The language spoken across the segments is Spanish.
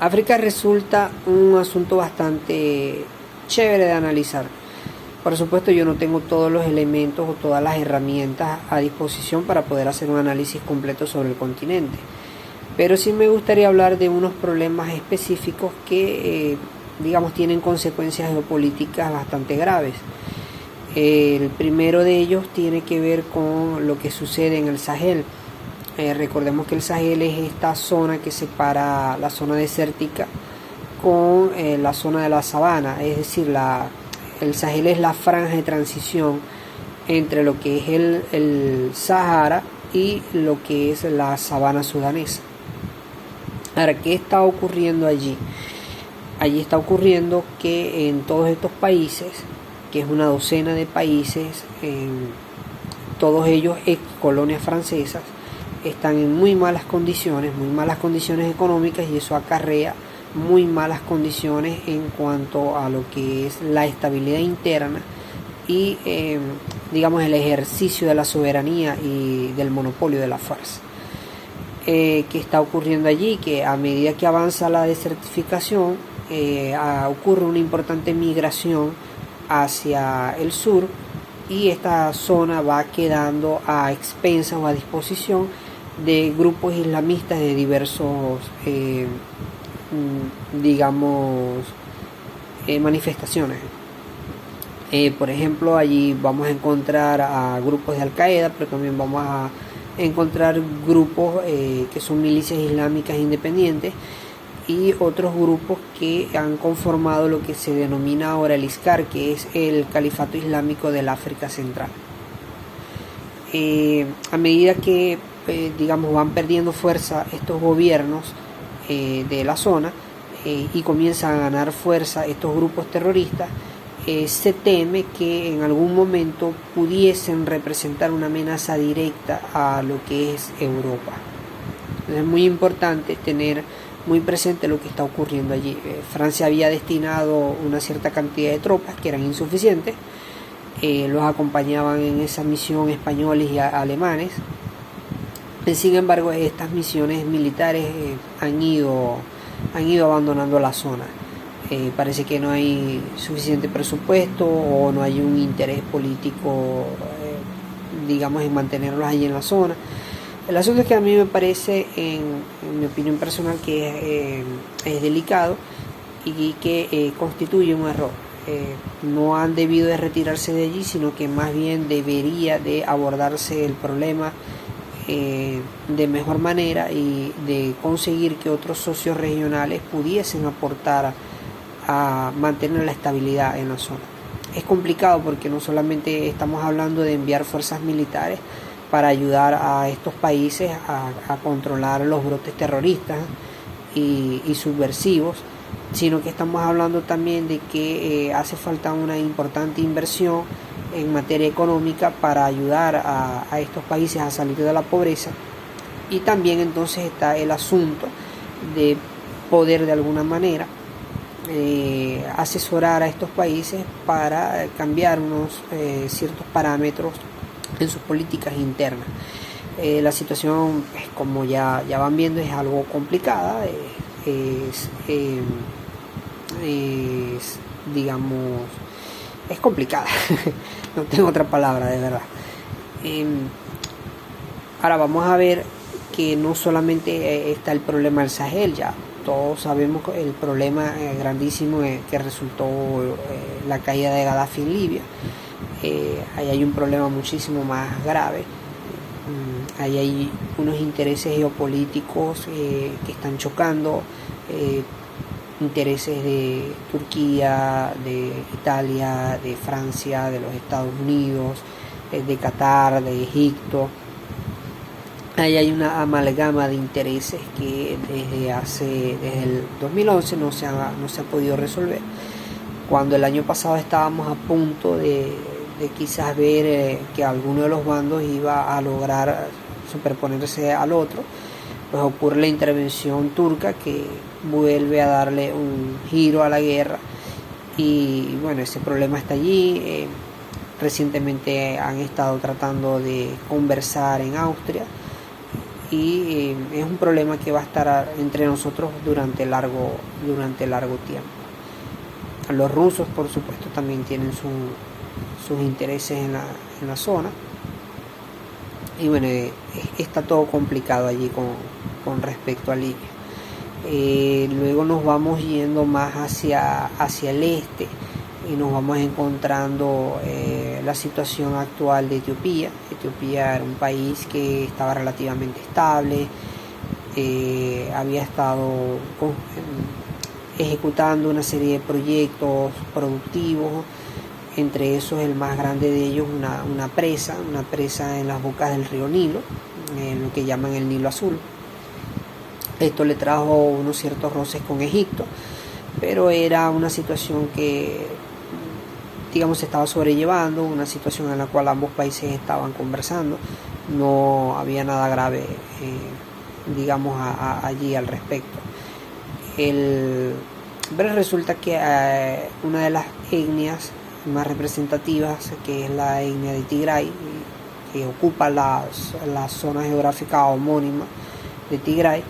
África resulta un asunto bastante chévere de analizar. Por supuesto, yo no tengo todos los elementos o todas las herramientas a disposición para poder hacer un análisis completo sobre el continente, pero sí me gustaría hablar de unos problemas específicos que, digamos, tienen consecuencias geopolíticas bastante graves. El primero de ellos tiene que ver con lo que sucede en el Sahel. Recordemos que el Sahel es esta zona que separa la zona desértica con la zona de la sabana, es decir, el Sahel es la franja de transición entre lo que es el Sahara y lo que es la sabana sudanesa. Ahora, ¿qué está ocurriendo allí? Allí está ocurriendo que en todos estos países, que es una docena de países, todos ellos ex colonias francesas, están en muy malas condiciones económicas, y eso acarrea muy malas condiciones en cuanto a lo que es la estabilidad interna y digamos el ejercicio de la soberanía y del monopolio de la fuerza. ¿Qué está ocurriendo allí? Que a medida que avanza la desertificación ocurre una importante migración hacia el sur, y esta zona va quedando a expensas o a disposición de grupos islamistas de diversos manifestaciones. Por ejemplo, allí vamos a encontrar a grupos de Al-Qaeda, pero también vamos a encontrar grupos que son milicias islámicas independientes, y otros grupos que han conformado lo que se denomina ahora el ISCAR, que es el Califato Islámico del África Central. A medida que van perdiendo fuerza estos gobiernos de la zona y comienzan a ganar fuerza estos grupos terroristas, se teme que en algún momento pudiesen representar una amenaza directa a lo que es Europa. Entonces es muy importante tener muy presente lo que está ocurriendo allí. Francia había destinado una cierta cantidad de tropas que eran insuficientes. Los acompañaban en esa misión españoles y alemanes. Sin embargo, estas misiones militares han ido abandonando la zona. Parece que no hay suficiente presupuesto, o no hay un interés político en mantenerlos allí en la zona. El asunto es que a mí me parece, en mi opinión personal, que es delicado y que constituye un error. No han debido de retirarse de allí, sino que más bien debería de abordarse el problema de mejor manera, y de conseguir que otros socios regionales pudiesen aportar a mantener la estabilidad en la zona. Es complicado porque no solamente estamos hablando de enviar fuerzas militares para ayudar a estos países a controlar los brotes terroristas y subversivos, sino que estamos hablando también de que hace falta una importante inversión en materia económica para ayudar a estos países a salir de la pobreza. Y también entonces está el asunto de poder de alguna manera asesorar a estos países para cambiar unos ciertos parámetros en sus políticas internas. La situación, como ya van viendo, es algo complicada, es complicada. No tengo otra palabra, de verdad. Ahora vamos a ver que no solamente está el problema del Sahel. Ya todos sabemos el problema grandísimo que resultó la caída de Gaddafi en Libia. Ahí hay un problema muchísimo más grave. Ahí hay unos intereses geopolíticos que están chocando, intereses de Turquía, de Italia, de Francia, de los Estados Unidos, de Qatar, de Egipto. Ahí hay una amalgama de intereses que desde el 2011 no se ha podido resolver, cuando el año pasado estábamos a punto de quizás ver que alguno de los bandos iba a lograr superponerse al otro. Pues ocurre la intervención turca, que vuelve a darle un giro a la guerra, y bueno, ese problema está allí. Recientemente han estado tratando de conversar en Austria, y es un problema que va a estar entre nosotros durante largo tiempo. Los rusos, por supuesto, también tienen sus intereses en la zona, y bueno, está todo complicado allí con respecto a Libia. Luego nos vamos yendo más hacia el este y nos vamos encontrando la situación actual de Etiopía. Etiopía era un país que estaba relativamente estable, había estado ejecutando una serie de proyectos productivos, entre esos el más grande de ellos una presa en las bocas del río Nilo, lo que llaman el Nilo Azul. Esto le trajo unos ciertos roces con Egipto, pero era una situación que, digamos, se estaba sobrellevando, una situación en la cual ambos países estaban conversando, no había nada grave, digamos, allí al respecto. Pero resulta que una de las etnias más representativas, que es la etnia de Tigray, que ocupa la zona geográfica homónima de Tigray,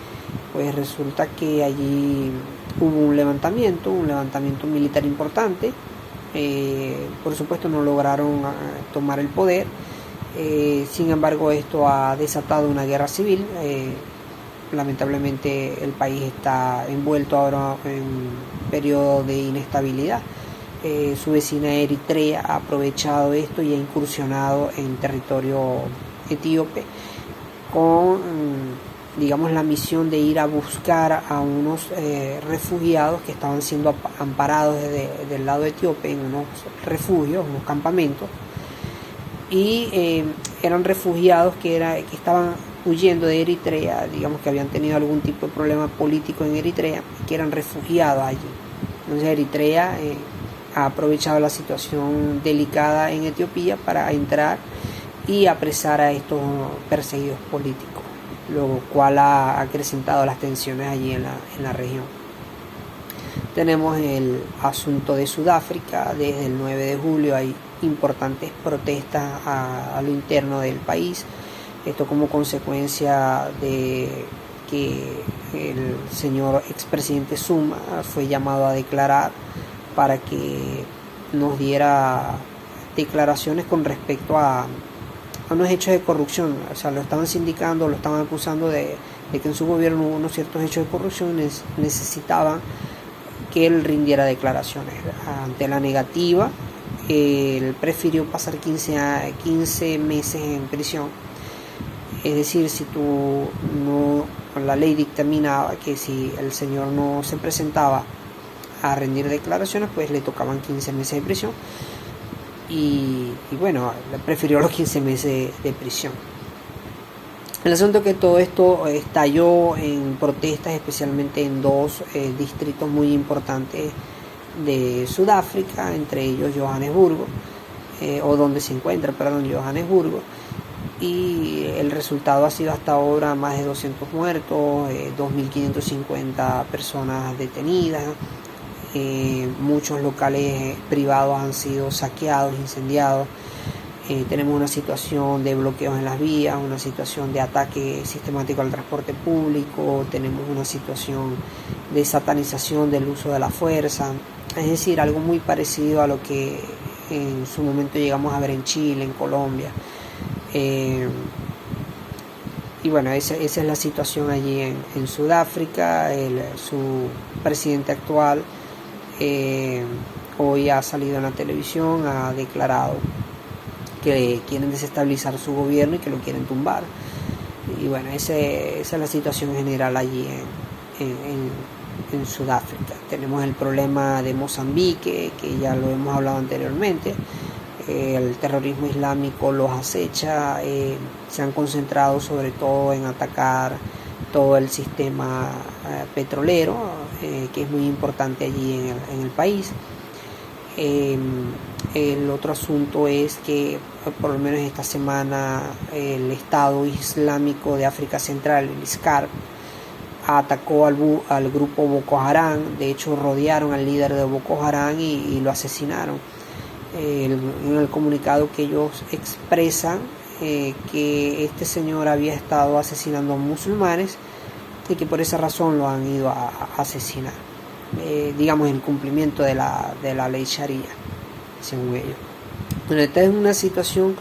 pues resulta que allí hubo un levantamiento militar importante. Por supuesto no lograron tomar el poder, sin embargo esto ha desatado una guerra civil. Lamentablemente el país está envuelto ahora en un periodo de inestabilidad. Su vecina Eritrea ha aprovechado esto y ha incursionado en territorio etíope con, digamos, la misión de ir a buscar a unos refugiados que estaban siendo amparados del lado etíope en unos refugios, unos campamentos, y eran refugiados que estaban huyendo de Eritrea, digamos que habían tenido algún tipo de problema político en Eritrea, que eran refugiados allí. Entonces Eritrea ha aprovechado la situación delicada en Etiopía para entrar y apresar a estos perseguidos políticos, lo cual ha acrecentado las tensiones allí en la región. Tenemos el asunto de Sudáfrica. Desde el 9 de julio hay importantes protestas a lo interno del país, esto como consecuencia de que el señor expresidente Zuma fue llamado a declarar para que nos diera declaraciones con respecto a unos hechos de corrupción. O sea, lo estaban sindicando, lo estaban acusando de que en su gobierno hubo unos ciertos hechos de corrupción y necesitaban que él rindiera declaraciones. Ante la negativa, él prefirió pasar 15 meses en prisión. Es decir, la ley dictaminaba que si el señor no se presentaba a rendir declaraciones, pues le tocaban 15 meses de prisión, y bueno, prefirió los 15 meses de prisión. El asunto es que todo esto estalló en protestas, especialmente en dos distritos muy importantes de Sudáfrica, entre ellos Johannesburgo, Johannesburgo, y el resultado ha sido hasta ahora más de 200 muertos, 2.550 personas detenidas. Muchos locales privados han sido saqueados, incendiados. Tenemos una situación de bloqueos en las vías, una situación de ataque sistemático al transporte público, tenemos una situación de satanización del uso de la fuerza, es decir, algo muy parecido a lo que en su momento llegamos a ver en Chile, en Colombia. Y bueno, esa es la situación allí en Sudáfrica. Su presidente actual hoy ha salido en la televisión, ha declarado que quieren desestabilizar su gobierno y que lo quieren tumbar. Y bueno, esa es la situación general allí en Sudáfrica. Tenemos el problema de Mozambique, que ya lo hemos hablado anteriormente. El terrorismo islámico los acecha, se han concentrado sobre todo en atacar todo el sistema petrolero, que es muy importante allí en el país. El otro asunto es que por lo menos esta semana el Estado Islámico de África Central, el ISCAR, atacó al grupo Boko Haram. De hecho, rodearon al líder de Boko Haram y lo asesinaron. En el comunicado que ellos expresan, que este señor había estado asesinando a musulmanes y que por esa razón lo han ido a asesinar, digamos en cumplimiento de la ley Sharia, según ellos. Bueno, esta es una situación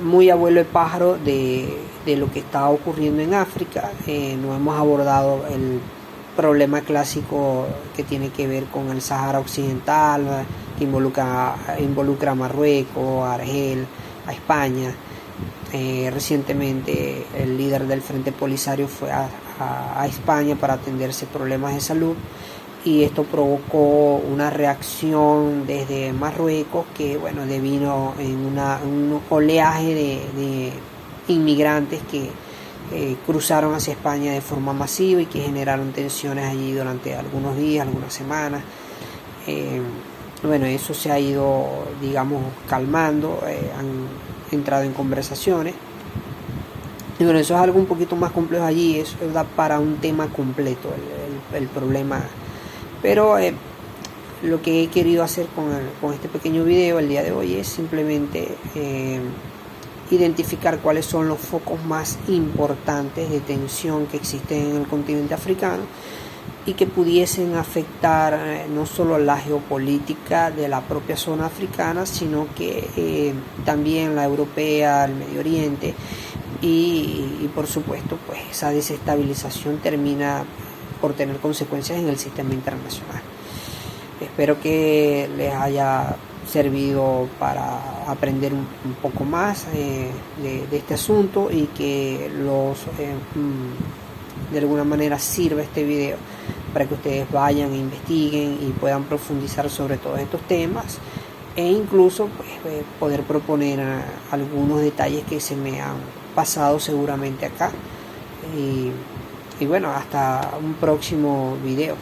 muy abuelo de pájaro de lo que está ocurriendo en África. No hemos abordado el problema clásico que tiene que ver con el Sahara Occidental, que involucra a Marruecos, a Argel, a España. Recientemente el líder del Frente Polisario fue a España para atenderse problemas de salud, y esto provocó una reacción desde Marruecos que devino en un oleaje de inmigrantes que cruzaron hacia España de forma masiva y que generaron tensiones allí durante algunos días, algunas semanas. Eso se ha ido, digamos, calmando, han entrado en conversaciones. Y eso es algo un poquito más complejo allí, eso da para un tema completo el problema. Pero lo que he querido hacer con este pequeño video el día de hoy es simplemente identificar cuáles son los focos más importantes de tensión que existen en el continente africano y que pudiesen afectar no solo la geopolítica de la propia zona africana, sino que también la europea, el Medio Oriente, y por supuesto pues esa desestabilización termina por tener consecuencias en el sistema internacional. Espero que les haya servido para aprender un poco más de este asunto, y que de alguna manera sirva este video para que ustedes vayan e investiguen y puedan profundizar sobre todos estos temas, e incluso poder proponer algunos detalles que se me han pasado seguramente acá. Y hasta un próximo video.